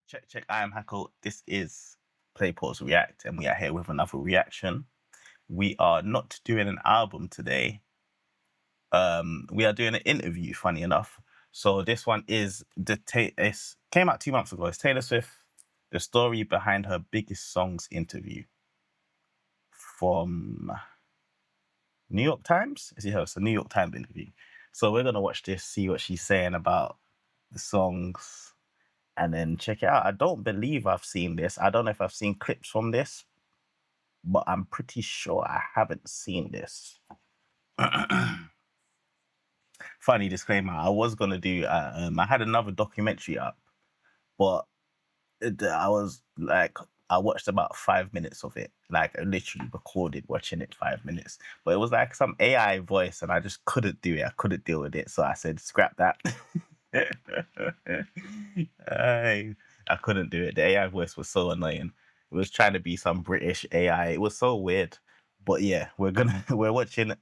Check, check. I am Hackle. This is Play Pause React, and we are here with another reaction. We are not doing an album today. We are doing an interview. Funny enough, so this one is it came out 2 months ago. It's Taylor Swift, the story behind her biggest songs interview from New York Times. Is it her? It's a New York Times interview. So we're gonna watch this, see what she's saying about the songs, and then check it out. I don't believe I've seen this. I don't know if I've seen clips from this, but I'm pretty sure I haven't seen this. Funny disclaimer, I was gonna do, I had another documentary up, but I was like, I watched about 5 minutes of it. Like, I literally recorded watching it 5 minutes. But it was like some AI voice, and I just couldn't do it. I couldn't deal with it. So I said, scrap that. I couldn't do it. The AI voice was so annoying. It was trying to be some British AI. It was so weird. But yeah, we're watching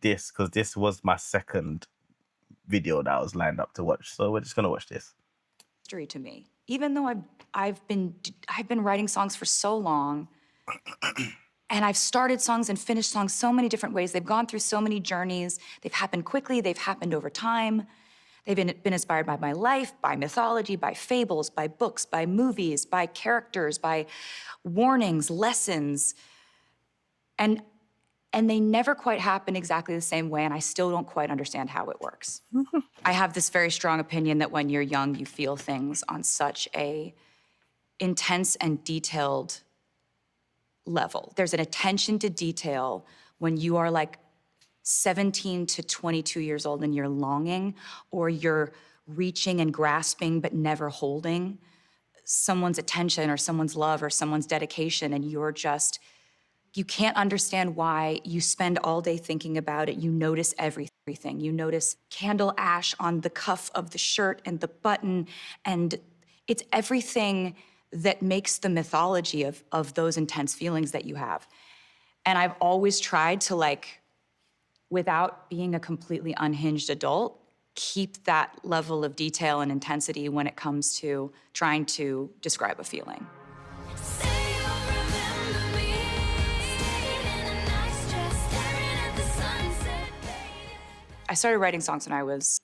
this because this was my second video that I was lined up to watch. So we're just gonna watch this. History to me, even though I've been writing songs for so long, and I've started songs and finished songs so many different ways. They've gone through so many journeys. They've happened quickly. They've happened over time. They've been inspired by my life, by mythology, by fables, by books, by movies, by characters, by warnings, lessons. And they never quite happen exactly the same way, and I still don't quite understand how it works. I have this very strong opinion that when you're young, you feel things on such a intense and detailed level. There's an attention to detail when you are like 17 to 22 years old and you're longing, or you're reaching and grasping but never holding someone's attention or someone's love or someone's dedication, and you can't understand why. You spend all day thinking about it. You notice everything. You notice candle ash on the cuff of the shirt and the button, and it's everything that makes the mythology of those intense feelings that you have. And I've always tried to, like, without being a completely unhinged adult, keep that level of detail and intensity when it comes to trying to describe a feeling. I started writing songs when I was...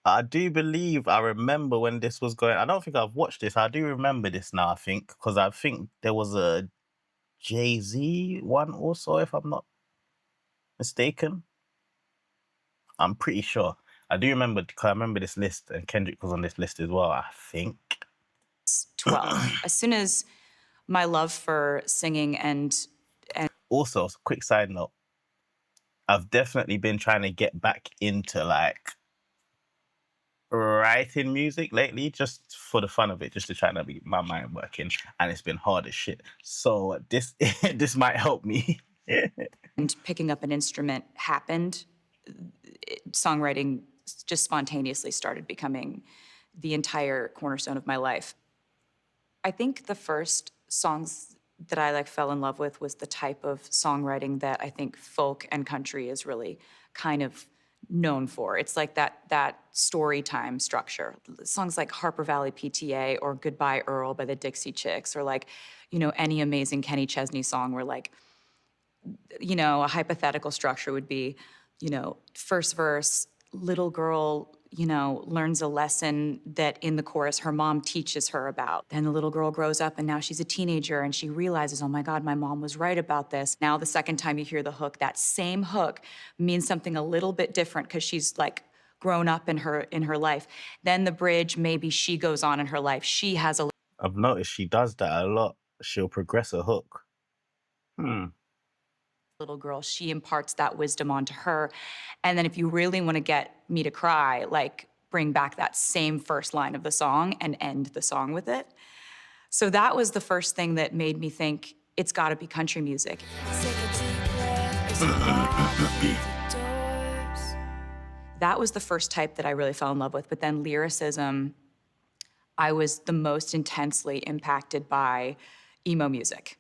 I do believe I remember when this was going. I don't think I've watched this. I do remember this now, I think, because I think there was a Jay-Z one also, if I'm not mistaken. I'm pretty sure. I do remember, because I remember this list, and Kendrick was on this list as well, I think. 12. As soon as my love for singing and Also, quick side note, I've definitely been trying to get back into, like, writing music lately, just for the fun of it, just to try to be my mind working, and it's been hard as shit. So this this might help me. and picking up an instrument happened. Songwriting just spontaneously started becoming the entire cornerstone of my life. I think the first songs that I fell in love with was the type of songwriting that I think folk and country is really kind of known for. It's like that story time structure. Songs like Harper Valley PTA or Goodbye Earl by the Dixie Chicks, or like, any amazing Kenny Chesney song where, like, a hypothetical structure would be, first verse, little girl, learns a lesson that in the chorus her mom teaches her about. Then the little girl grows up and now she's a teenager and she realizes, oh my God, my mom was right about this. Now the second time you hear the hook, that same hook means something a little bit different because she's like grown up in her life. Then the bridge, maybe she goes on in her life. She has a... I've noticed she does that a lot. She'll progress a hook. Little girl, she imparts that wisdom onto her. And then if you really want to get me to cry, like, bring back that same first line of the song and end the song with it. So that was the first thing that made me think it's got to be country music. That was the first type that I really fell in love with. But then lyricism, I was the most intensely impacted by emo music.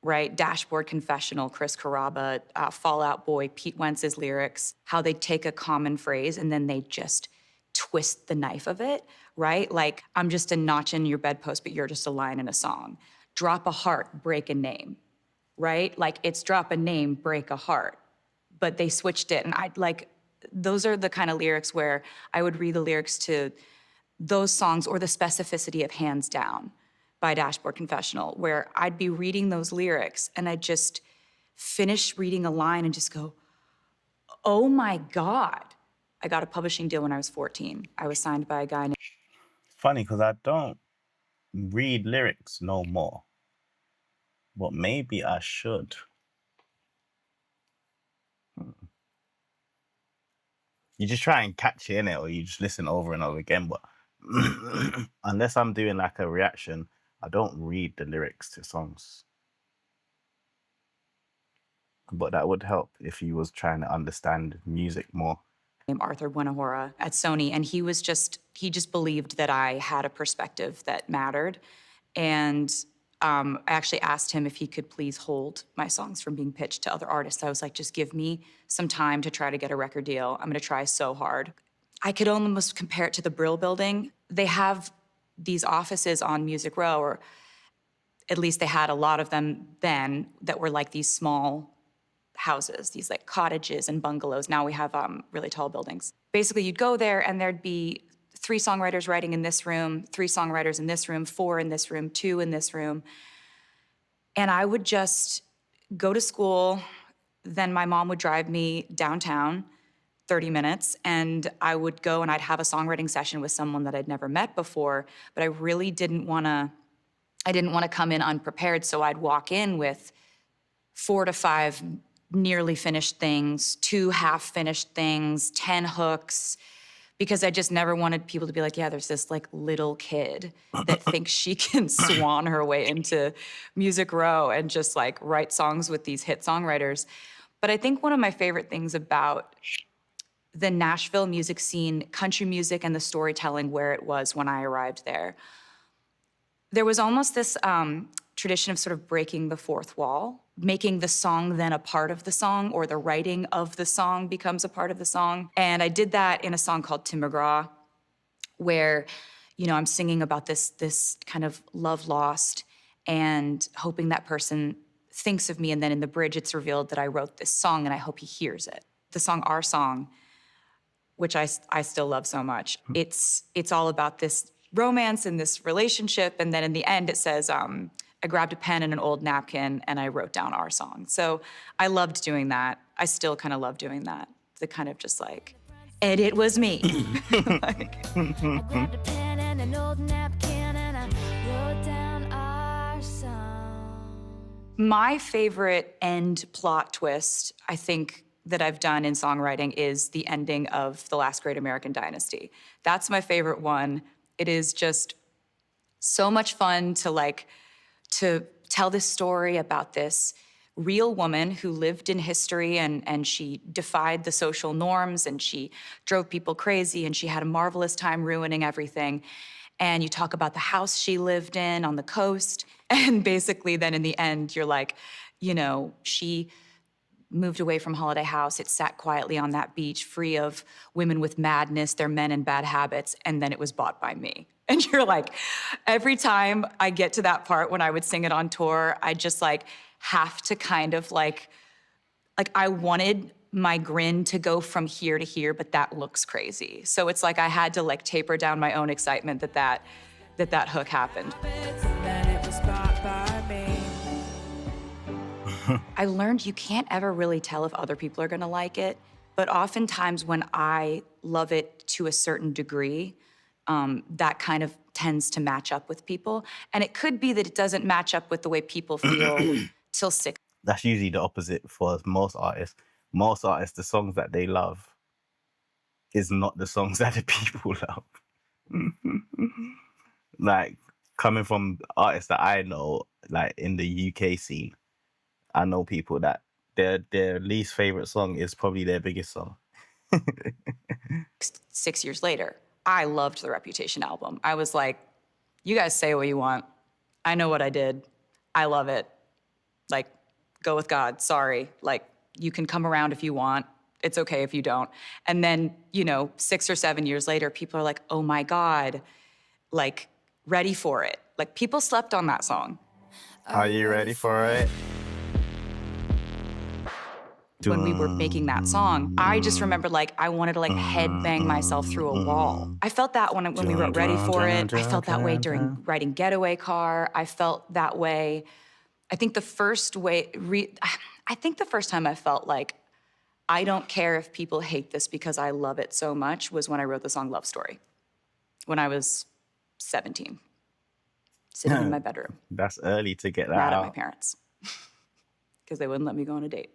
Right? Dashboard Confessional, Chris Carrabba, Fall Out Boy, Pete Wentz's lyrics, how they take a common phrase and then they just twist the knife of it, right? Like, I'm just a notch in your bedpost, but you're just a line in a song. Drop a heart, break a name, right? Like, it's drop a name, break a heart. But they switched it, and those are the kind of lyrics where I would read the lyrics to those songs, or the specificity of Hands Down by Dashboard Confessional, where I'd be reading those lyrics and I'd just finish reading a line and just go, oh my God. I got a publishing deal when I was 14. I was signed by a guy named Funny, because I don't read lyrics no more. But maybe I should. You just try and catch it in it, or you just listen over and over again. But unless I'm doing like a reaction, I don't read the lyrics to songs. But that would help if you was trying to understand music more. Arthur Buenahora at Sony, and he just believed that I had a perspective that mattered. And I actually asked him if he could please hold my songs from being pitched to other artists. I was like, just give me some time to try to get a record deal. I'm gonna try so hard. I could almost compare it to the Brill Building. They have these offices on Music Row, or at least they had a lot of them then, that were like these small houses, these like cottages and bungalows. Now we have really tall buildings. Basically, you'd go there and there'd be 3 songwriters writing in this room, 3 songwriters in this room, 4 in this room, 2 in this room. And I would just go to school. Then my mom would drive me downtown 30 minutes, and I would go and I'd have a songwriting session with someone that I'd never met before, but I really didn't want to come in unprepared, so I'd walk in with 4 to 5 nearly finished things, 2 half-finished things, 10 hooks, because I just never wanted people to be like, yeah, there's this like little kid that thinks she can swan her way into Music Row and just like write songs with these hit songwriters. But I think one of my favorite things about the Nashville music scene, country music and the storytelling where it was when I arrived there was almost this tradition of sort of breaking the fourth wall, making the song then a part of the song, or the writing of the song becomes a part of the song. And I did that in a song called Tim McGraw, where, I'm singing about this kind of love lost and hoping that person thinks of me. And then in the bridge, it's revealed that I wrote this song and I hope he hears it. The song, Our Song, which I still love so much, it's all about this romance and this relationship. And then in the end, it says, I grabbed a pen and an old napkin and I wrote down our song. So I loved doing that. I still kind of love doing that. The kind of just like, and it was me. Like, I grabbed a pen and an old napkin and I wrote down our song. my favorite end plot twist, I think, that I've done in songwriting is the ending of The Last Great American Dynasty. That's my favorite one. It is just so much fun to tell this story about this real woman who lived in history and she defied the social norms and she drove people crazy and she had a marvelous time ruining everything. And you talk about the house she lived in on the coast. And basically then in the end, you're like, she moved away from Holiday House. It sat quietly on that beach, free of women with madness, their men and bad habits, and then it was bought by me. And you're like, every time I get to that part when I would sing it on tour, I just have to kind of like I wanted my grin to go from here to here, but that looks crazy. So it's like I had to taper down my own excitement that hook happened. I learned you can't ever really tell if other people are gonna like it, but oftentimes when I love it to a certain degree, that kind of tends to match up with people. And it could be that it doesn't match up with the way people feel till 6. That's usually the opposite for most artists. Most artists, the songs that they love is not the songs that the people love. Coming from artists that I know, in the UK scene, I know people that their least favorite song is probably their biggest song. 6 years later, I loved the Reputation album. I was like, you guys say what you want. I know what I did. I love it. Go with God, sorry. You can come around if you want. It's okay if you don't. And then, 6 or 7 years later, people are like, oh my God, like, ready for it. Like, people slept on that song. Are you ready for it? When we were making that song, I just remember like I wanted to like headbang myself through a wall. I felt that when we wrote Ready for It. I felt that way during writing Getaway Car. I felt that way. I think the first time I felt like I don't care if people hate this because I love it so much was when I wrote the song Love Story when I was 17, sitting in my bedroom, That's early to get that mad at my out. parents because they wouldn't let me go on a date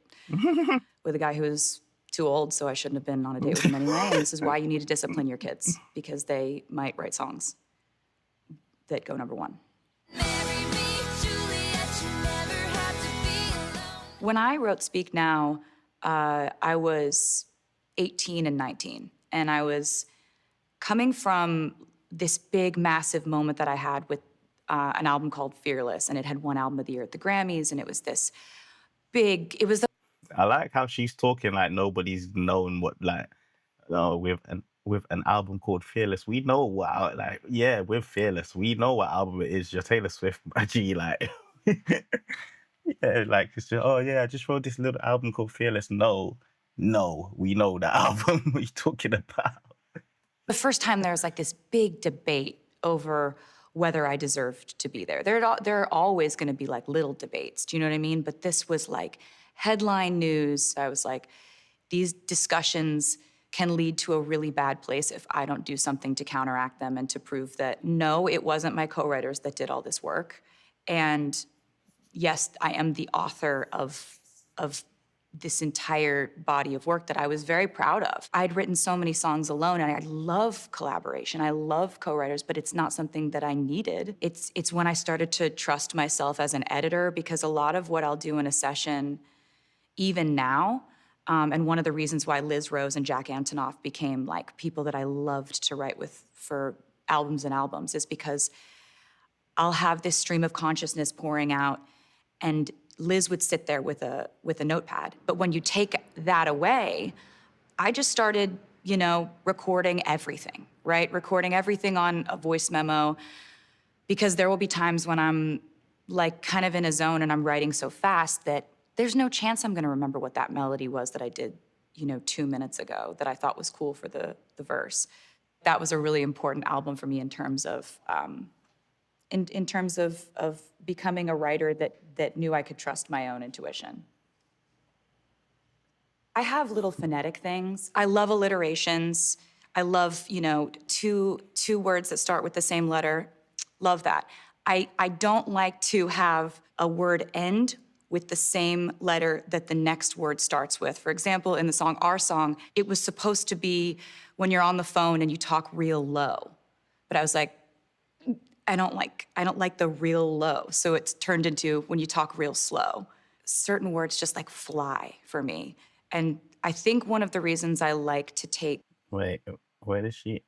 with a guy who was too old, so I shouldn't have been on a date with him anyway. And this is why you need to discipline your kids, because they might write songs that go number one. When I wrote Speak Now, I was 18 and 19, and I was coming from this big, massive moment that I had with an album called Fearless, and it had won Album of the Year at the Grammys, and it was this big, it was the I like how she's talking like nobody's known what like with an album called Fearless. We know what with Fearless, we know what album it is. Your Taylor Swift G like yeah, like it's just, oh yeah, I just wrote this little album called Fearless. No, we know the album what you talking about. the first time there was like this big debate over whether I deserved to be there. There are always going to be like little debates. Do you know what I mean? But this was like headline news. I was like, these discussions can lead to a really bad place if I don't do something to counteract them and to prove that, no, it wasn't my co-writers that did all this work. And yes, I am the author of this entire body of work that I was very proud of. I'd written so many songs alone, and I love collaboration. I love co-writers, but it's not something that I needed. It's when I started to trust myself as an editor, because a lot of what I'll do in a session, even now, and one of the reasons why Liz Rose and Jack Antonoff became like people that I loved to write with for albums and albums, is because I'll have this stream of consciousness pouring out, and Liz would sit there with a notepad. But when you take that away, I just started, recording everything, right? Recording everything on a voice memo, because there will be times when I'm like kind of in a zone and I'm writing so fast that there's no chance I'm gonna remember what that melody was that I did, 2 minutes ago that I thought was cool for the verse. That was a really important album for me in terms of in terms of becoming a writer that knew I could trust my own intuition. I have little phonetic things. I love alliterations. I love, two words that start with the same letter. Love that. I don't like to have a word end with the same letter that the next word starts with. For example, in the song, Our Song, it was supposed to be when you're on the phone and you talk real low. But I was like, I don't like the real low. So it's turned into when you talk real slow. Certain words just like fly for me. And I think one of the reasons I like to take... Wait, where is she?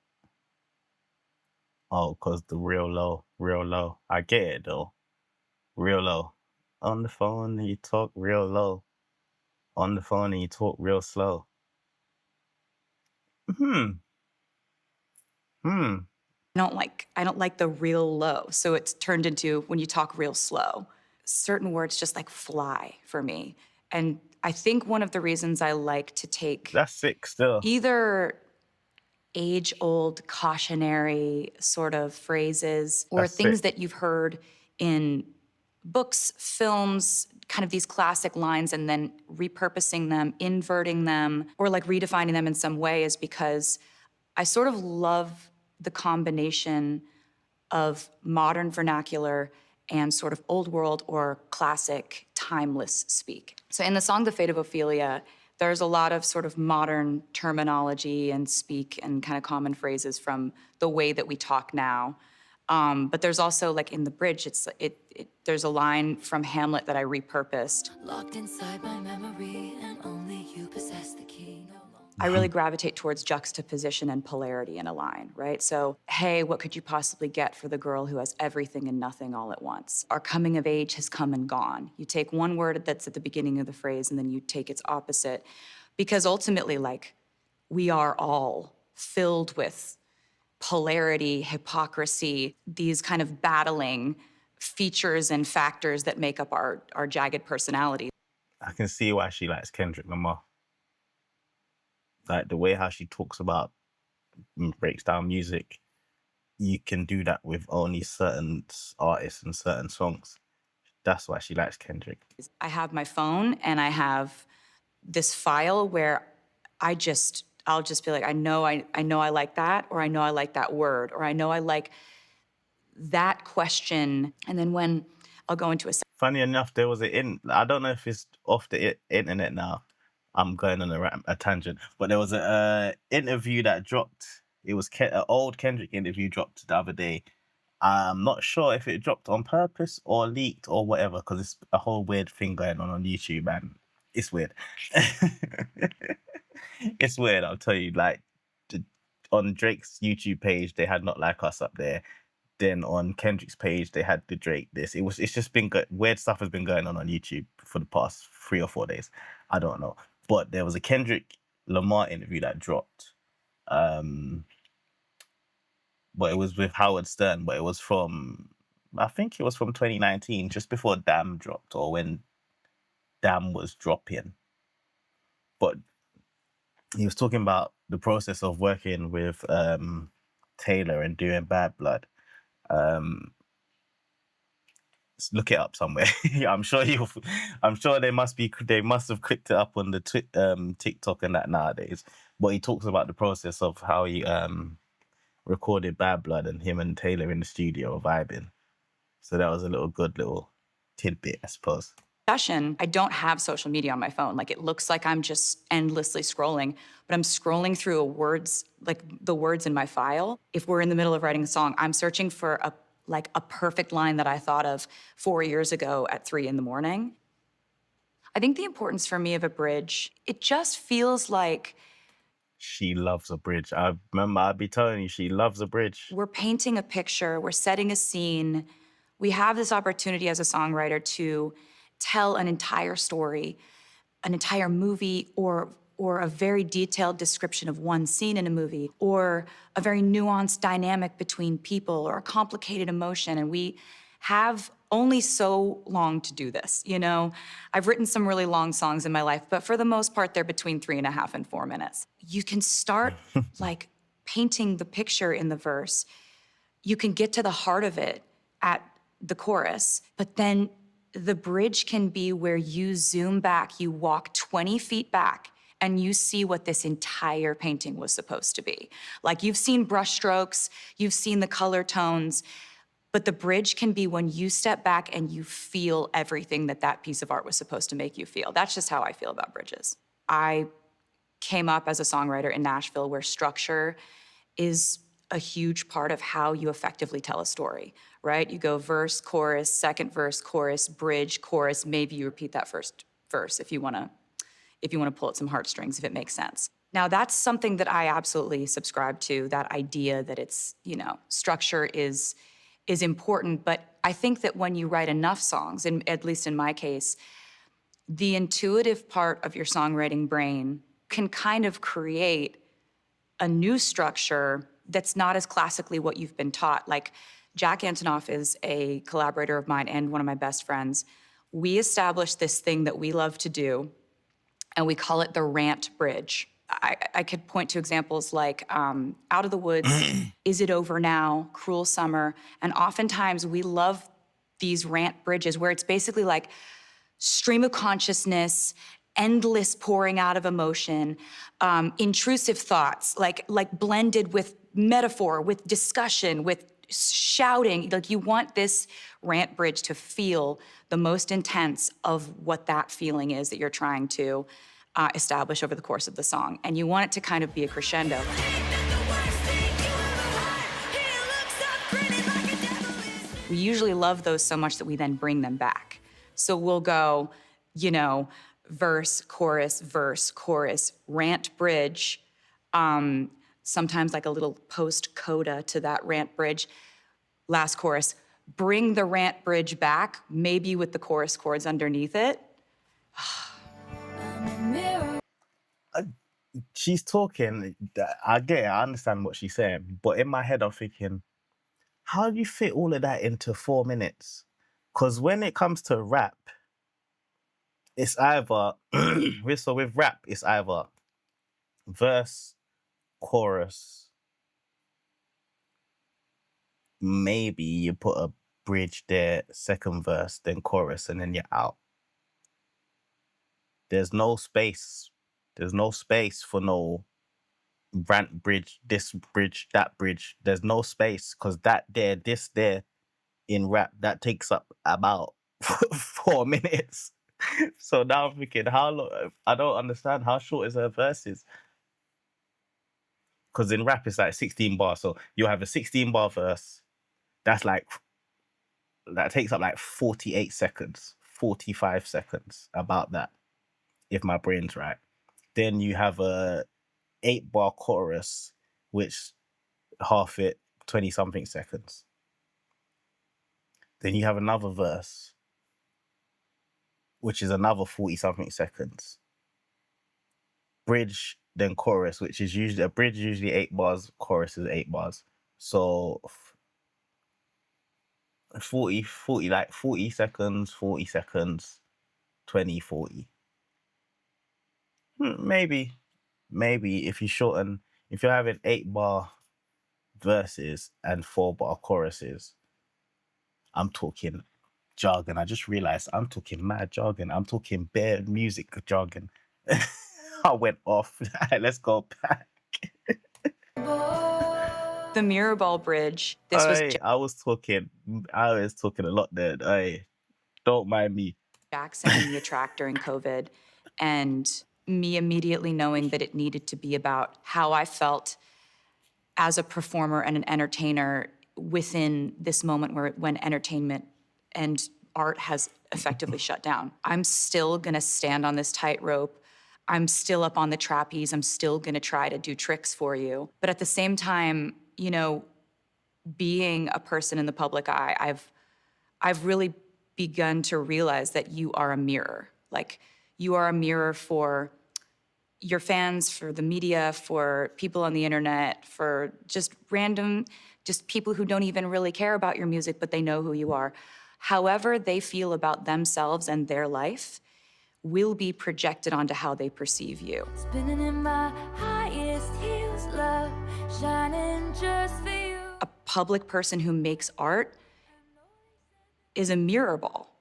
Oh, because the real low. I get it though. Real low. On the phone, you talk real low. On the phone, and you talk real slow. I don't like the real low. So it's turned into when you talk real slow. Certain words just like fly for me. And I think one of the reasons I like to take... That's sick still. Either age-old cautionary sort of phrases or That's things sick. that you've heard in books, films, kind of these classic lines, and then repurposing them, inverting them, or like redefining them in some way, is because I sort of love the combination of modern vernacular and sort of old world or classic timeless speak. So in the song The Fate of Ophelia, there's a lot of sort of modern terminology and speak and kind of common phrases from the way that we talk now. But there's also, like in the bridge, there's a line from Hamlet that I repurposed. Locked inside my memory, and only you possess the key. No longer. I really gravitate towards juxtaposition and polarity in a line, right? So, hey, what could you possibly get for the girl who has everything and nothing all at once? Our coming of age has come and gone. You take one word that's at the beginning of the phrase, and then you take its opposite. Because ultimately, like, we are all filled with polarity, hypocrisy, these kind of battling features and factors that make up our jagged personality. I can see why she likes Kendrick Lamar. Like the way how she talks about breaks down music, you can do that with only certain artists and certain songs. That's why she likes Kendrick. I have my phone and I have this file where I'll just be like, I know I like that, or I know I like that word, or I know I like that question. And then when I'll go into a Funny enough, there was I don't know if it's off the internet now. I'm going on a tangent, but there was a interview that dropped. It was an old Kendrick interview dropped the other day. I'm not sure if it dropped on purpose or leaked or whatever, because it's a whole weird thing going on YouTube, and it's weird. It's weird, I'll tell you. Like, on Drake's YouTube page, they had Not Like Us up there. Then on Kendrick's page, they had the Drake this. It's just been weird stuff has been going on YouTube for the past 3 or 4 days. I don't know. But there was a Kendrick Lamar interview that dropped. But it was with Howard Stern, but it was I think it was from 2019, just before Damn dropped, or when Damn was dropping. But he was talking about the process of working with Taylor and doing Bad Blood. Look it up somewhere. I'm sure they must have clicked it up on the TikTok and that nowadays. But he talks about the process of how he recorded Bad Blood and him and Taylor in the studio vibing. So that was a good little tidbit, I suppose. session, I don't have social media on my phone. Like, it looks like I'm just endlessly scrolling, but I'm scrolling through the words in my file. If we're in the middle of writing a song, I'm searching for a perfect line that I thought of 4 years ago at 3 a.m. I think the importance for me of a bridge, it just feels like she loves a bridge. I remember I'd be telling you, she loves a bridge. we're painting a picture, we're setting a scene. We have this opportunity as a songwriter to tell an entire story, an entire movie, or a very detailed description of one scene in a movie, or a very nuanced dynamic between people, or a complicated emotion. And we have only so long to do this, you know? I've written some really long songs in my life, but for the most part, they're between 3.5 and 4 minutes. You can start like painting the picture in the verse. You can get to the heart of it at the chorus, but then the bridge can be where you zoom back, you walk 20 feet back, and you see what this entire painting was supposed to be. Like, you've seen brushstrokes, you've seen the color tones, but the bridge can be when you step back and you feel everything that piece of art was supposed to make you feel. That's just how I feel about bridges. I came up as a songwriter in Nashville, where structure is a huge part of how you effectively tell a story, right? You go verse, chorus, second verse, chorus, bridge, chorus. Maybe you repeat that first verse if you want to pull at some heartstrings, if it makes sense. Now, that's something that I absolutely subscribe to, that idea that it's, structure is important. But I think that when you write enough songs, and at least in my case, the intuitive part of your songwriting brain can kind of create a new structure that's not as classically what you've been taught. Like, Jack Antonoff is a collaborator of mine and one of my best friends. We established this thing that we love to do, and we call it the rant bridge. I could point to examples like Out of the Woods, Is It Over Now, Cruel Summer, and oftentimes we love these rant bridges where it's basically like stream of consciousness, endless pouring out of emotion, intrusive thoughts, like blended with metaphor, with discussion, with shouting. Like, you want this rant bridge to feel the most intense of what that feeling is that you're trying to establish over the course of the song. And you want it to kind of be a crescendo. We usually love those so much that we then bring them back. So we'll go, verse, chorus, rant bridge, sometimes like a little post-coda to that rant bridge, last chorus, bring the rant bridge back, maybe with the chorus chords underneath it. she's talking. I get it. I understand what she's saying, but in my head, I'm thinking, how do you fit all of that into 4 minutes? Because when it comes to rap, it's either with rap, it's either verse, chorus, maybe you put a bridge there, second verse, then chorus, and then you're out. There's no space. There's no space for no rant bridge, this bridge, that bridge. There's no space because that there, this there in rap, that takes up about 4 minutes. So now I'm thinking, how long? I don't understand how short is her verses. Because in rap, it's like 16 bars. So you have a 16 bar verse. That's like, that takes up like 48 seconds, 45 seconds, about that, if my brain's right. Then you have a 8 bar chorus, which half it, 20 something seconds. Then you have another verse, which is another 40 something seconds. Bridge, then chorus, which is usually, a bridge is usually 8 bars, chorus is 8 bars. So 40, like 40 seconds, 40 seconds, 20, 40. Maybe if you shorten, if you're having 8 bar verses and 4 bar choruses, I'm talking jargon. I just realized I'm talking mad jargon. I'm talking bare music jargon. I went off. Let's go back. The Mirrorball bridge. This was I was talking a lot there. Don't mind me. Jack sending me a track during COVID, and me immediately knowing that it needed to be about how I felt as a performer and an entertainer within this moment when entertainment and art has effectively shut down. I'm still gonna stand on this tightrope. I'm still up on the trapeze. I'm still gonna try to do tricks for you. But at the same time, you know, being a person in the public eye, I've really begun to realize that you are a mirror. Like, you are a mirror for your fans, for the media, for people on the internet, for just random, just people who don't even really care about your music, but they know who you are. However they feel about themselves and their life will be projected onto how they perceive you. Spinning in my highest heels, love, shining just for you. A public person who makes art is a mirror ball.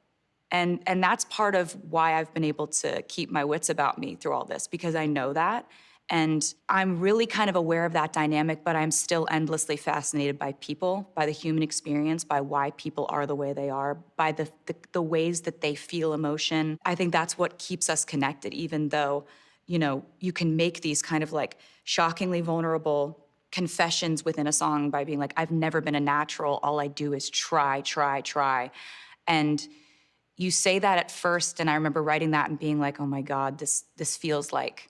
And that's part of why I've been able to keep my wits about me through all this, because I know that. And I'm really kind of aware of that dynamic, but I'm still endlessly fascinated by people, by the human experience, by why people are the way they are, by the ways that they feel emotion. I think that's what keeps us connected, even though, you know, you can make these kind of like shockingly vulnerable confessions within a song by being like, I've never been a natural, all I do is try. And you say that at first, and I remember writing that and being like, oh my God, this feels like,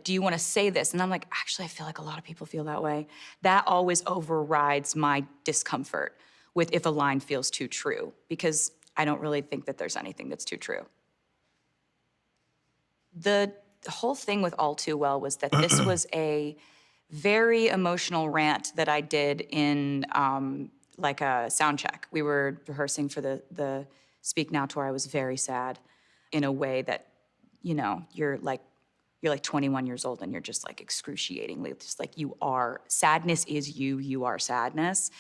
do you want to say this? And I'm like, actually, I feel like a lot of people feel that way. That always overrides my discomfort with if a line feels too true, because I don't really think that there's anything that's too true. The whole thing with All Too Well was that this was a very emotional rant that I did in like a sound check. We were rehearsing for the Speak Now tour. I was very sad in a way that, you know, you're like 21 years old and you're just like excruciatingly, just like you are. Sadness is you are sadness.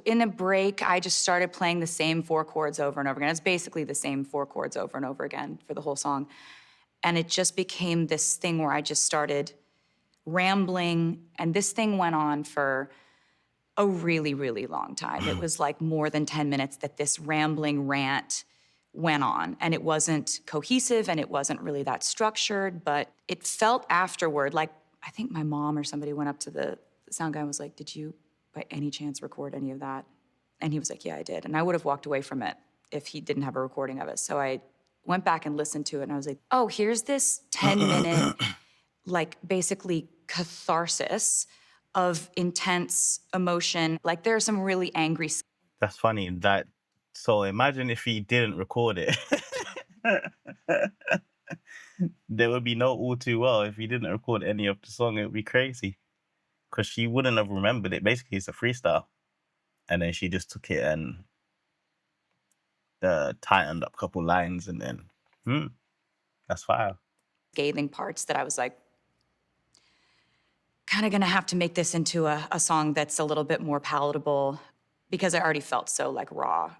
In a break, I just started playing the same 4 chords over and over again. It's basically the same 4 chords over and over again for the whole song. And it just became this thing where I just started rambling, and this thing went on for a really, really long time. It was like more than 10 minutes that this rambling rant went on, and it wasn't cohesive and it wasn't really that structured, but it felt afterward like, I think my mom or somebody went up to the sound guy and was like, did you by any chance record any of that? And he was like, yeah, I did. And I would have walked away from it if he didn't have a recording of it. So I went back and listened to it, and I was like, oh, here's this 10-minute, like basically catharsis of intense emotion. Like, there are some really angry. That's funny. So imagine if he didn't record it. there would be no All Too Well if you didn't record any of the song. It would be crazy because she wouldn't have remembered it. Basically, it's a freestyle, and then she just took it and tightened up a couple lines, and then that's fire. Scathing parts that I was like, kind of gonna have to make this into a song that's a little bit more palatable, because I already felt so like raw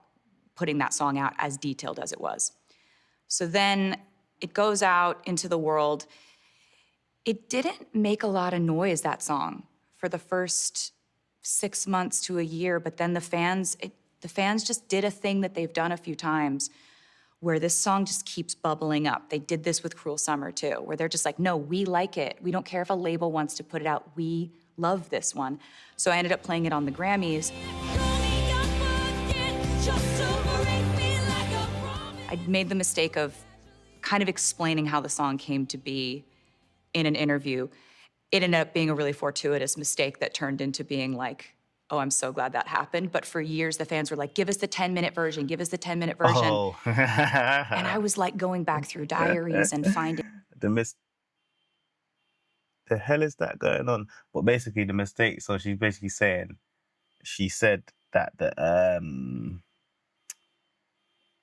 putting that song out as detailed as it was. So then it goes out into the world. It didn't make a lot of noise, that song, for the first 6 months to a year, but then the fans just did a thing that they've done a few times where this song just keeps bubbling up. They did this with Cruel Summer too, where they're just like, no, we like it. We don't care if a label wants to put it out. We love this one. So I ended up playing it on the Grammys. I made the mistake of kind of explaining how the song came to be in an interview. It ended up being a really fortuitous mistake that turned into being like, oh, I'm so glad that happened. But for years, the fans were like, give us the 10-minute version, give us the 10-minute version. Oh, And I was like going back through diaries and finding. The hell is that going on? But basically, the mistake. So she's basically saying, she said that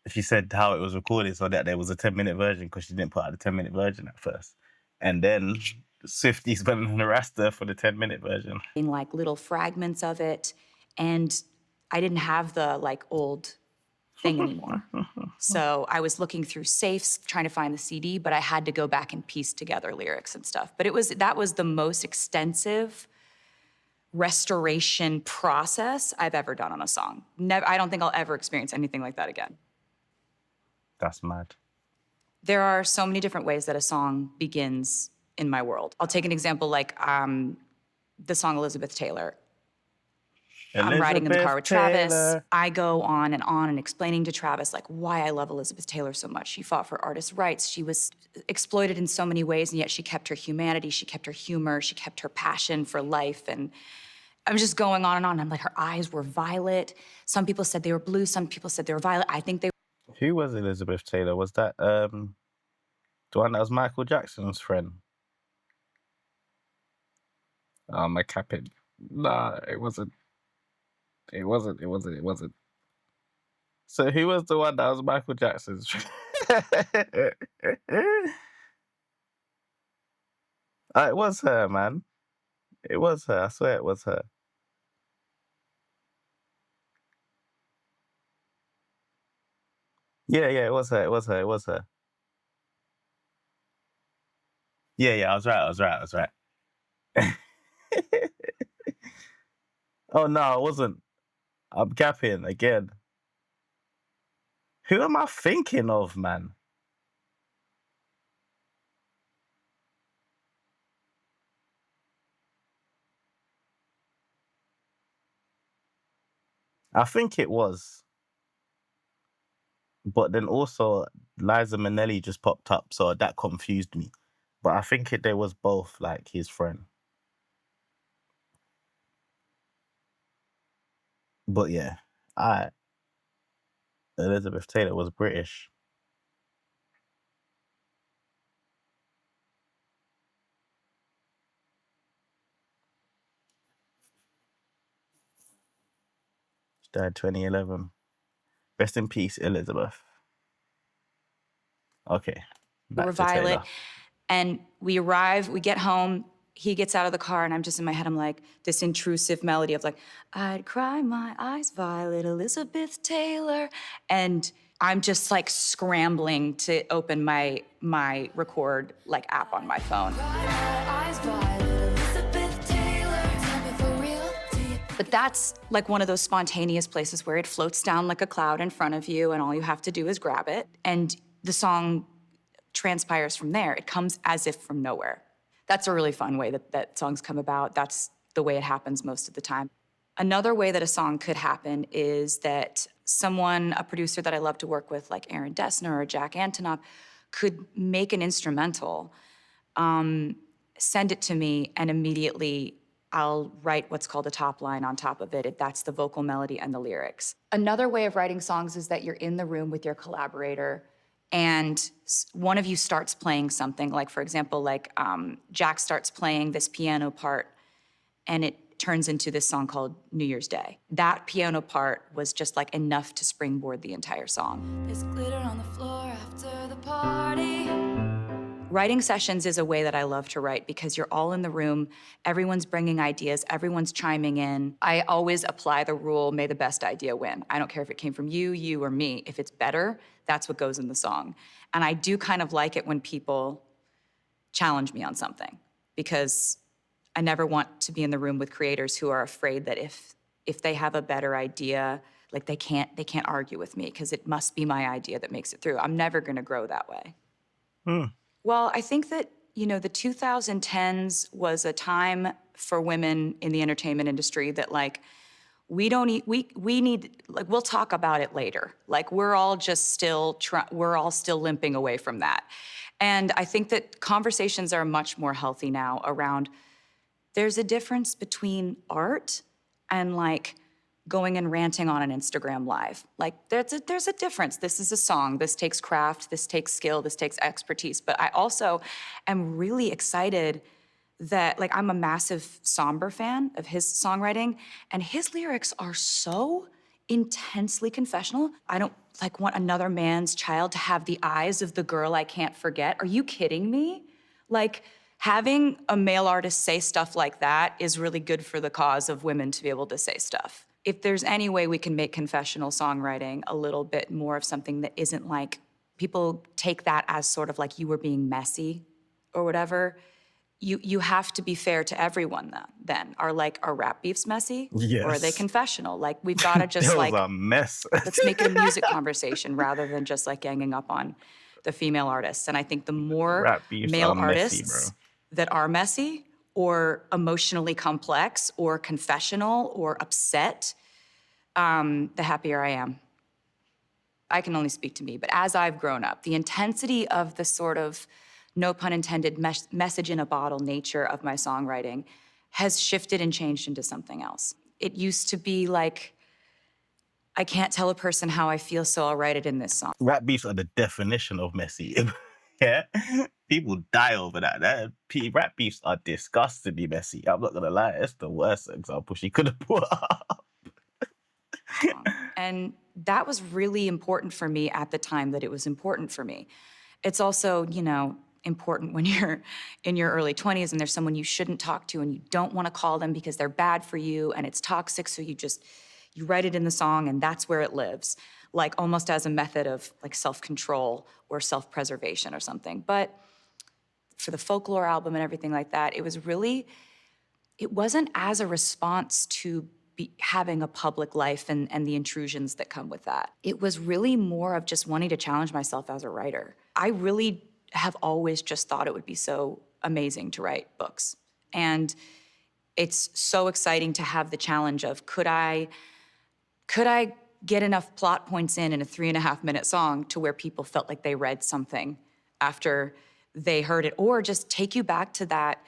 she said how it was recorded, so that there was a 10-minute version because she didn't put out the 10-minute version at first, and then Swifties went and harassed her for the 10-minute version. Like little fragments of it, and I didn't have the like old thing anymore. So I was looking through safes trying to find the CD, but I had to go back and piece together lyrics and stuff. But that was the most extensive restoration process I've ever done on a song. I don't think I'll ever experience anything like that again. That's mad. There are so many different ways that a song begins in my world. I'll take an example like the song Elizabeth Taylor. I'm riding in the car with Travis. I go on and explaining to Travis like why I love Elizabeth Taylor so much. She fought for artists' rights. She was exploited in so many ways, and yet she kept her humanity, she kept her humor, she kept her passion for life. And I'm just going on and on. I'm like, her eyes were violet. Some people said they were blue. Some people said they were violet. I think they. Who was Elizabeth Taylor? Was that the one that was Michael Jackson's friend? Oh, my capping. Nah, it wasn't. It wasn't. So who was the one that was Michael Jackson's friend? It was her, man. It was her. I swear it was her. Yeah, it was her. Yeah, I was right. Oh, no, I wasn't. I'm capping again. Who am I thinking of, man? I think it was. But then also, Liza Minnelli just popped up, so that confused me. But I think they was both, like, his friend. But yeah, Elizabeth Taylor was British. She died 2011. Rest in peace, Elizabeth. Okay. They were violet. And we arrive, we get home, he gets out of the car, and I'm just in my head, I'm like, this intrusive melody of like, I'd cry my eyes violet, Elizabeth Taylor. And I'm just like scrambling to open my record like app on my phone. But that's like one of those spontaneous places where it floats down like a cloud in front of you, and all you have to do is grab it. And the song transpires from there. It comes as if from nowhere. That's a really fun way that songs come about. That's the way it happens most of the time. Another way that a song could happen is that someone, a producer that I love to work with, like Aaron Dessner or Jack Antonoff, could make an instrumental, send it to me, and immediately I'll write what's called a top line on top of it. That's the vocal melody and the lyrics. Another way of writing songs is that you're in the room with your collaborator and one of you starts playing something, like, for example, like Jack starts playing this piano part, and it turns into this song called New Year's Day. That piano part was just like enough to springboard the entire song. There's glitter on the floor after the party. Writing sessions is a way that I love to write because you're all in the room, everyone's bringing ideas, everyone's chiming in. I always apply the rule, may the best idea win. I don't care if it came from you, or me. If it's better, that's what goes in the song. And I do kind of like it when people challenge me on something, because I never want to be in the room with creators who are afraid that if they have a better idea, like they can't argue with me because it must be my idea that makes it through. I'm never gonna grow that way. Well, I think that, the 2010s was a time for women in the entertainment industry that, like, we need, like, we'll talk about it later. Like, we're all just still, we're all still limping away from that. And I think that conversations are much more healthy now around, there's a difference between art and, like, going and ranting on an Instagram live. Like, there's a difference. This is a song. This takes craft. This takes skill. This takes expertise. But I also am really excited that, like, I'm a massive Somber fan of his songwriting, and his lyrics are so intensely confessional. I don't, like, want another man's child to have the eyes of the girl I can't forget. Are you kidding me? Like, having a male artist say stuff like that is really good for the cause of women to be able to say stuff. If there's any way we can make confessional songwriting a little bit more of something that isn't like, people take that as sort of like you were being messy or whatever, you have to be fair to everyone then. Are rap beefs messy? Yes. Or are they confessional? Like, we've gotta just That like, was a mess. let's make it a music conversation rather than just like ganging up on the female artists. And I think the more Rap beefs male are messy, artists bro. that are messy or emotionally complex or confessional or upset, the happier I am. I can only speak to me, but as I've grown up, the intensity of the sort of, no pun intended, message in a bottle nature of my songwriting has shifted and changed into something else. It used to be like, I can't tell a person how I feel, so I'll write it in this song. Rap beefs are the definition of messy. Yeah, people die over that. Rap beefs are disgustingly messy. I'm not gonna lie, it's the worst example she could have put up. And that was really important for me at the time that it was important for me. It's also, important when you're in your early 20s and there's someone you shouldn't talk to and you don't want to call them because they're bad for you and it's toxic, so you write it in the song and that's where it lives, like almost as a method of like self-control or self-preservation or something. But for the Folklore album and everything like that, it wasn't as a response to having a public life and the intrusions that come with that. It was really more of just wanting to challenge myself as a writer. I really have always just thought it would be so amazing to write books. And it's so exciting to have the challenge of, could I get enough plot points in a 3.5-minute song to where people felt like they read something after they heard it, or just take you back to that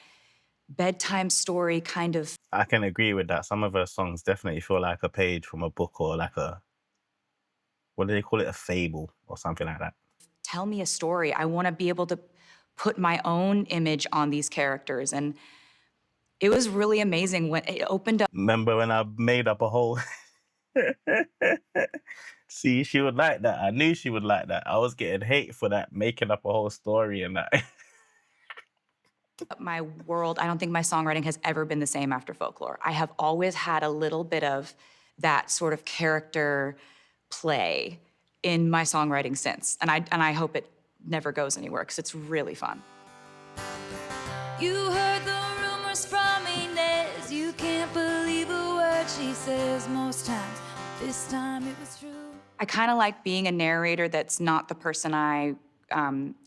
bedtime story kind of. I can agree with that. Some of her songs definitely feel like a page from a book, or like what do they call it? A fable or something like that. Tell me a story. I want to be able to put my own image on these characters. And it was really amazing when it opened up. Remember when I made up a whole... See, she would like that. I knew she would like that. I was getting hate for that, making up a whole story and that. My world, I don't think my songwriting has ever been the same after Folklore. I have always had a little bit of that sort of character play in my songwriting since. And I hope it never goes anywhere because it's really fun. You heard the rumors from Inez. You can't believe a word she says most times. This time it was true. I kind of like being a narrator that's not the person I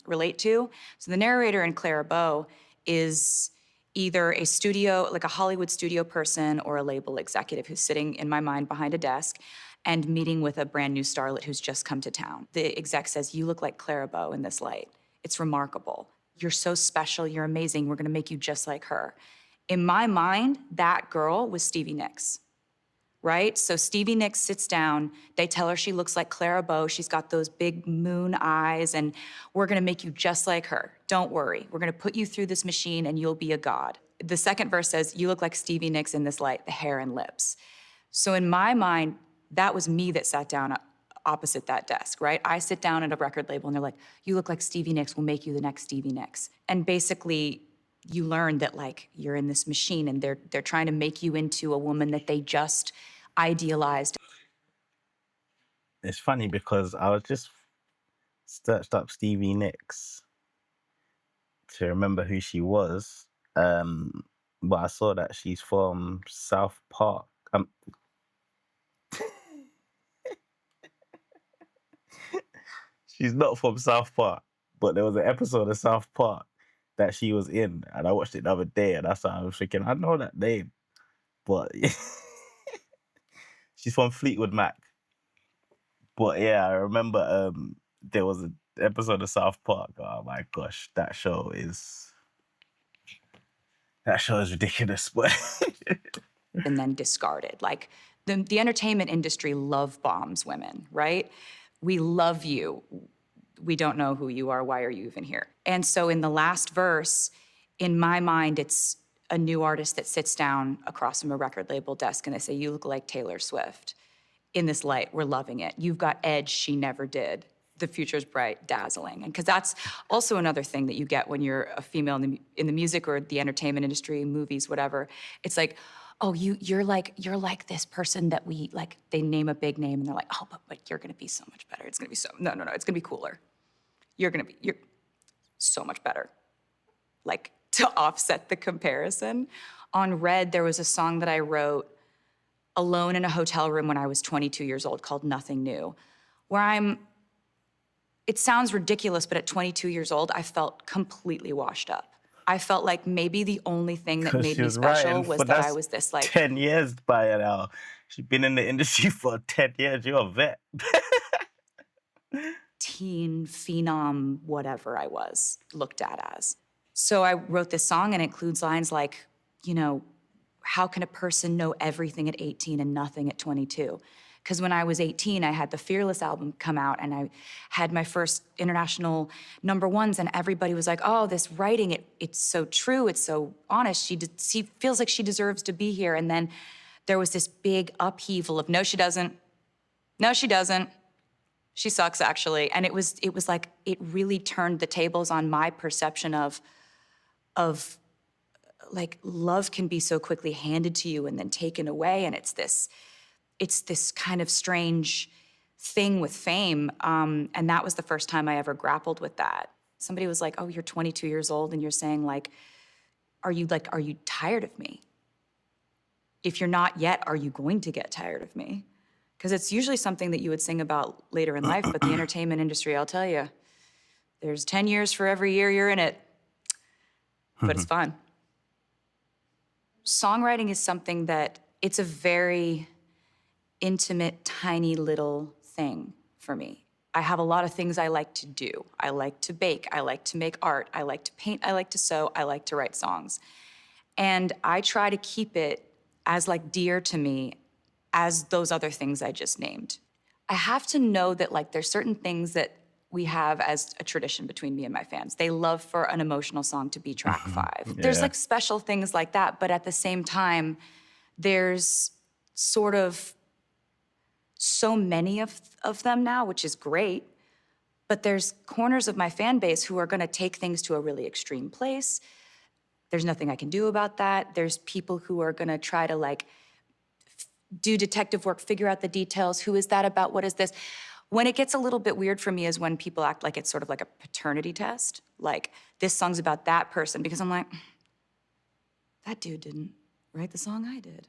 relate to. So the narrator in Clara Bow is either a studio, like a Hollywood studio person, or a label executive who's sitting in my mind behind a desk and meeting with a brand new starlet who's just come to town. The exec says, "You look like Clara Bow in this light. It's remarkable. You're so special, you're amazing, we're gonna make you just like her." In my mind, that girl was Stevie Nicks, right? So Stevie Nicks sits down, they tell her she looks like Clara Bow, she's got those big moon eyes, and we're gonna make you just like her. Don't worry, we're gonna put you through this machine and you'll be a god. The second verse says, you look like Stevie Nicks in this light, the hair and lips. So in my mind, that was me that sat down opposite that desk, right? I sit down at a record label and they're like, you look like Stevie Nicks, we'll make you the next Stevie Nicks. And basically, you learn that like you're in this machine and they're trying to make you into a woman that they just idealized. It's funny because I was just searched up Stevie Nicks to remember who she was, but I saw that she's from South Park. She's not from South Park, but there was an episode of South Park that she was in, and I watched it the other day, and that's why I was thinking, I know that name, but she's from Fleetwood Mac. But yeah, I remember there was an episode of South Park. Oh my gosh, that show is ridiculous, but And then discarded. Like the entertainment industry love bombs women, right? We love you. We don't know who you are. Why are you even here? And so in the last verse, in my mind, it's a new artist that sits down across from a record label desk and they say, you look like Taylor Swift. In this light, we're loving it. You've got edge she never did. The future's bright, dazzling. And because that's also another thing that you get when you're a female in the music or the entertainment industry, movies, whatever. It's like, oh, you're like this person that we like. They name a big name and they're like, oh, but you're gonna be so much better. It's gonna be so no, it's gonna be cooler. You're so much better. Like to offset the comparison. On Red, there was a song that I wrote alone in a hotel room when I was 22 years old called Nothing New, where it sounds ridiculous, but at 22 years old, I felt completely washed up. I felt like maybe the only thing that made me special was that I was this like 10 years by now. She's been in the industry for 10 years. You're a vet. teen phenom, whatever I was looked at as. So I wrote this song and it includes lines like, you know, how can a person know everything at 18 and nothing at 22? Because when I was 18, I had the Fearless album come out and I had my first international #1s and everybody was like, oh, this writing, it's so true, it's so honest. She feels like she deserves to be here. And then there was this big upheaval of, no, she doesn't. No, she doesn't. She sucks, actually. And it was like, it really turned the tables on my perception of like love can be so quickly handed to you and then taken away. And it's this kind of strange thing with fame. And that was the first time I ever grappled with that. Somebody was like, oh, you're 22 years old and you're saying like, are you tired of me? If you're not yet, are you going to get tired of me? Because it's usually something that you would sing about later in life, but the entertainment industry, I'll tell you, there's 10 years for every year you're in it, but it's fun. Songwriting is something that it's a very intimate, tiny little thing for me. I have a lot of things I like to do. I like to bake, I like to make art, I like to paint, I like to sew, I like to write songs. And I try to keep it as like dear to me as those other things I just named. I have to know that like there's certain things that we have as a tradition between me and my fans. They love for an emotional song to be track 5. Yeah. There's like special things like that, but at the same time, there's sort of so many of them now, which is great, but there's corners of my fan base who are gonna take things to a really extreme place. There's nothing I can do about that. There's people who are gonna try to like do detective work, figure out the details. Who is that about? What is this? When it gets a little bit weird for me is when people act like it's sort of like a paternity test. Like, this song's about that person, because I'm like, that dude didn't write the song I did.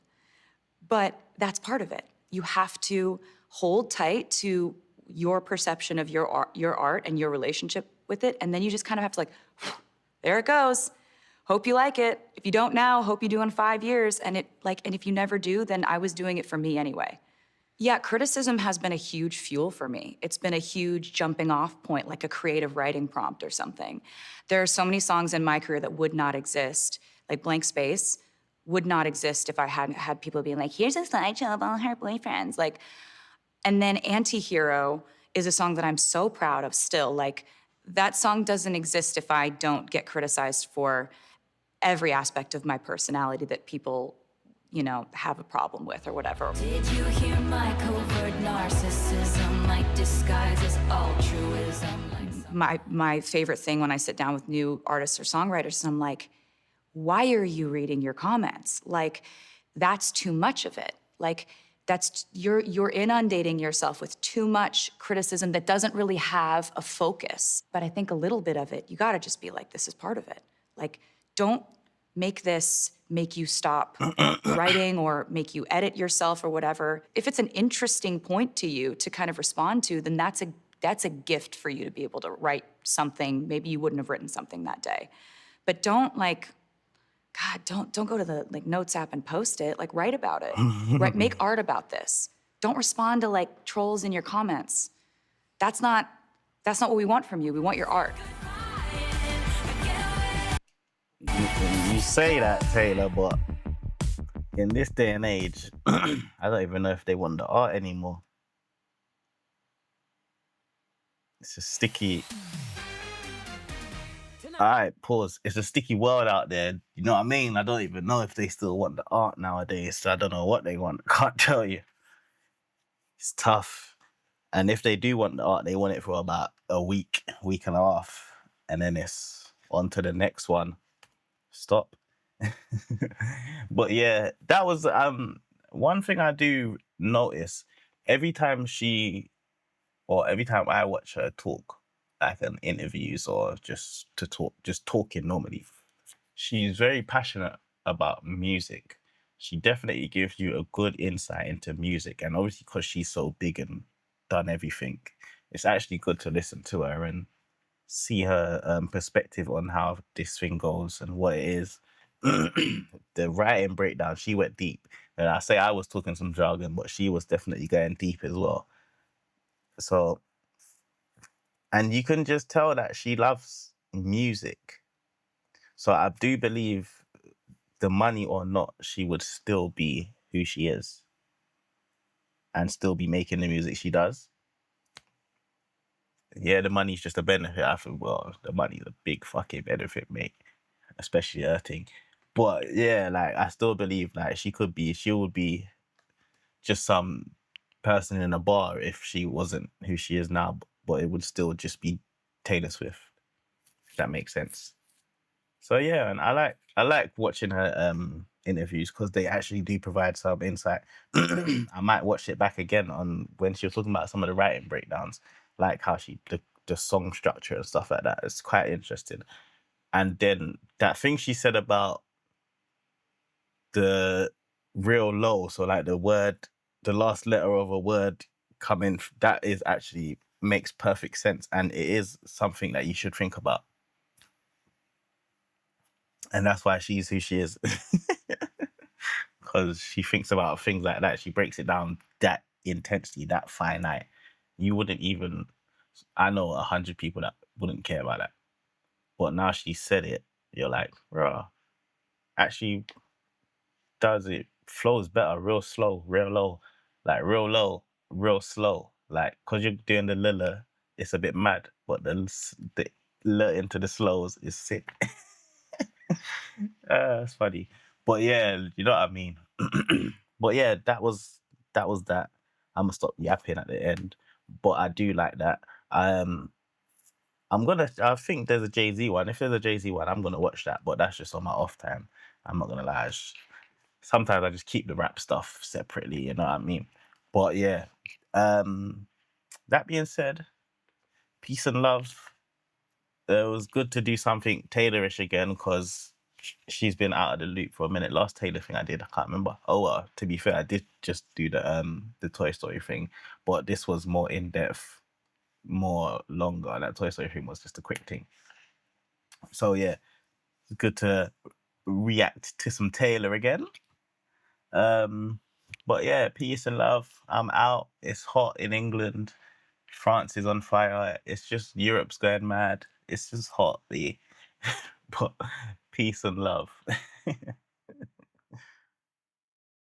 But that's part of it. You have to hold tight to your perception of your art and your relationship with it, and then you just kind of have to like, there it goes. Hope you like it. If you don't now, hope you do in 5 years. And if you never do, then I was doing it for me anyway. Yeah, criticism has been a huge fuel for me. It's been a huge jumping off point, like a creative writing prompt or something. There are so many songs in my career that would not exist, like Blank Space, would not exist if I hadn't had people being like, here's a slideshow of all her boyfriends. Like, and then Anti-Hero is a song that I'm so proud of still. Like, that song doesn't exist if I don't get criticized for every aspect of my personality that people, you know, have a problem with or whatever. Did you hear my covert narcissism, like disguises altruism? My favorite thing when I sit down with new artists or songwriters is I'm like, why are you reading your comments? Like, that's too much of it. Like, you're inundating yourself with too much criticism that doesn't really have a focus. But I think a little bit of it, you gotta just be like, this is part of it. Like, don't make this make you stop writing or make you edit yourself or whatever. If it's an interesting point to you to kind of respond to, then that's a gift for you to be able to write something. Maybe you wouldn't have written something that day. But don't like, God, don't go to the like notes app and post it. Like, write about it. Right? Make art about this. Don't respond to like trolls in your comments. That's not what we want from you. We want your art. You say that, Taylor, but in this day and age, I don't even know if they want the art anymore. It's a sticky. All right, pause. It's a sticky world out there. You know what I mean? I don't even know if they still want the art nowadays. I don't know what they want. I can't tell you. It's tough. And if they do want the art, they want it for about a week and a half. And then it's on to the next one. Stop. But yeah, that was one thing I do notice. Every time I watch her talk, like in interviews or just talking normally, she's very passionate about music. She definitely gives you a good insight into music, and obviously because she's so big and done everything, it's actually good to listen to her and see her perspective on how this thing goes and what it is. The writing breakdown, she went deep. And I say I was talking some jargon, but she was definitely going deep as well. So, and you can just tell that she loves music. So I do believe, the money or not, she would still be who she is and still be making the music she does. Yeah, the money's just a benefit. I think, well, the money's a big fucking benefit, mate. Especially her thing. But yeah, like, I still believe like she would be just some person in a bar if she wasn't who she is now, but it would still just be Taylor Swift, if that makes sense. So yeah, and I like watching her interviews because they actually do provide some insight. I might watch it back again on when she was talking about some of the writing breakdowns, like how the song structure and stuff like that. It's quite interesting. And then that thing she said about the real low, so like the last letter of a word coming, that is actually makes perfect sense, and it is something that you should think about. And that's why she's who she is. Because she thinks about things like that. She breaks it down that intensely, that finite. You wouldn't even, I know 100 people that wouldn't care about that. But now she said it, you're like, bro, actually flows better, real slow, real low. Like real low, real slow. Like, because you're doing the lilla, it's a bit mad. But the l into the slows is sick. It's funny. But yeah, you know what I mean. But yeah, that was that. I'm gonna stop yapping at the end. But I do like that. I think there's a Jay-Z one. If there's a Jay-Z one, I'm gonna watch that. But that's just on my off time. I'm not gonna lie. Sometimes I just keep the rap stuff separately, you know what I mean? But yeah. That being said, peace and love. It was good to do something Taylorish again because she's been out of the loop for a minute. Last Taylor thing I did, I can't remember. Oh well, to be fair, I did just do the Toy Story thing, but this was more in depth, more longer. That Toy Story thing was just a quick thing. So yeah, it's good to react to some Taylor again. But yeah, peace and love. I'm out. It's hot in England. France is on fire. It's just Europe's going mad. It's just hot, but peace and love.